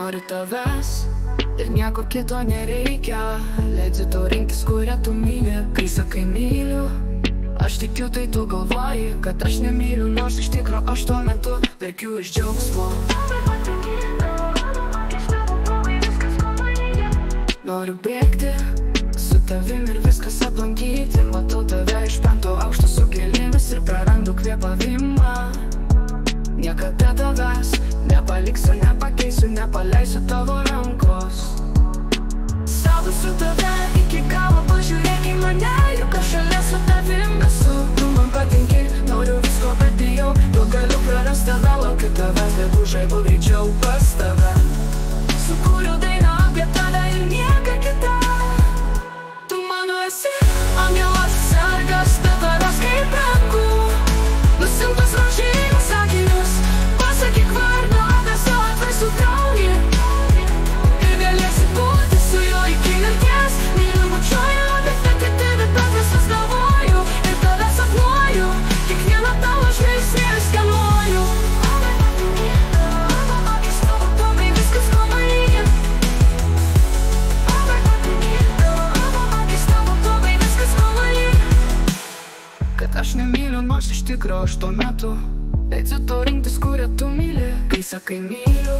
Noriu tavęs ir nieko kito nereikia. Leidžiu tau rinktis, kurią tu myli. Kai sakai myliu, aš tikiu, tai tu galvoji, kad aš nemyliu, nors iš tikro aš tuo metu verkiu iš džiaugsmo. Noriu bėgti su tavim ir viskas aplankyti. Matau tave iš 5. aukšto su gėlėmis ir prarandu kvėpavimą. Niekada tavęs nepaliksiu, nepakeisiu, nepaleisiu tavo rankos. Saugosiu tave iki galo, pažiūrėk į mane, juk aš šalia su tavim esu. Tu man patinki, noriu visko, bet bijau, jog galiu prarasti tave. Laukiu tavęs, bet užaibu greičiau pas tave. Sukūriau dainą apie tave ir nieką kitą. Tu mano esi angelas sargas, be tavęs kaip rankų. Nusimtas rožinius sakinius, pasakyk vardą apie savo atvaizdu kraują. Ir galėsi būti su juo iki mirties. Myliu bučiuoju, bet netikti, bet visas galvoju. Ir tave sapnuoju, kiekvieną tavo žvilgsnį skenuoju. Akis tavo pomai, viskas ko man reikia. Akis tavo pomai, viskas ko man reikia. Kad aš nemyliu, nors iš tikro aš tuo metu leidžiu tau rinktis, kurią tu myli. Kai sakai myliu,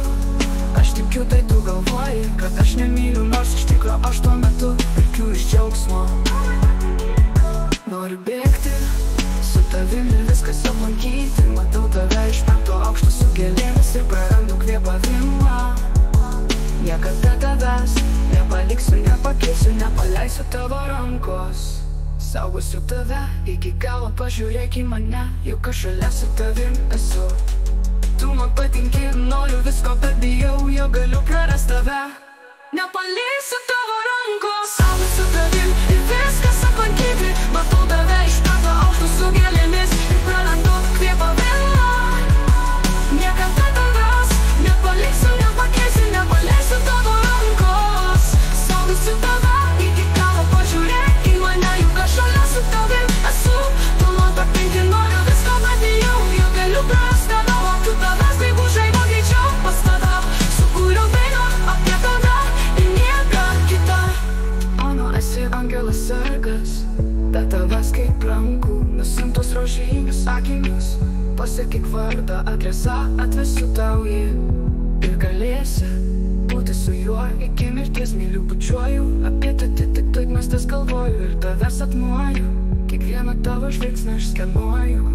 aš tikiu, tai tu galvoji, kad aš nemyliu, nors iš tikro aš tuo metu verkiu iš džiaugsmo. Noriu bėgti su tavim ir viskas aplankyti. Matau tave iš 5. aukšto su gėlėmis ir prarandu kvėpavimą. Niekada tavęs nepaliksiu, nepakeisiu, nepaleisiu tavo rankos. Saugosiu tave iki galo, pažiūrėk į mane, juk aš šalia su tavim esu. Tu man patinki, noriu visko, bet bijau, jog galiu prarasti tave. Nepaleisiu tavo rankos. Saugosiu tavim ir viskas aplankyti. Matau tave iš 5. aukšto su gėlėmis ir prarandu kvėpavimą. Niekada tavęs nepaliksiu, nepakeisiu, nepaleisiu tavo rankos. Saugosiu tave iki galo, pažiūrėk į mane, juk aš šalia su tavim esu. Tu man patinki, noriu visko, bet bijau, jog galiu prarasti tave. Laukiu tavęs, kaip užaibo greičiau pas tave. Sukūriau dainą apie tave ir nieką kitą. Mano esi angelas sargas, be tavęs kaip rankų. Nusimtos rožinius sakinius, pasakyk vardą, adresą, atvesiu tau jį. Ir galėsi būti su juo iki mirties. Myliu bučiuoju, apie tik taip mestas galvoju. Ir tave sapnuoju, kiekvieną tavo žvilgsnį aš skenuoju.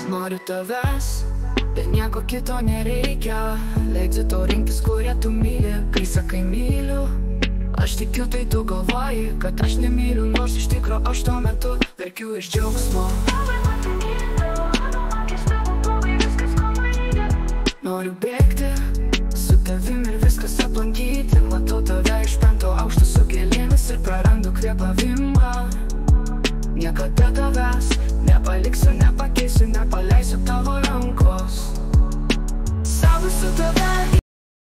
Noriu tavęs, bet nieko kito nereikia. Leidžiu tau rinktis, kurią tu myli. Kai sakai myliu, aš tikiu, tai tu galvoji, kad aš nemyliu, nors iš tikro aš tuo metu verkiu iš džiaugsmo. Noriu bėgti su tavim ir viskas aplankyti. Matau tave iš 5. aukšto su gėlėmis ir prarandu kvėpavimą. Niekada tavęs nepaliksiu, nepakeisiu, nepaleisiu tavo rankos. Saugosiu tave.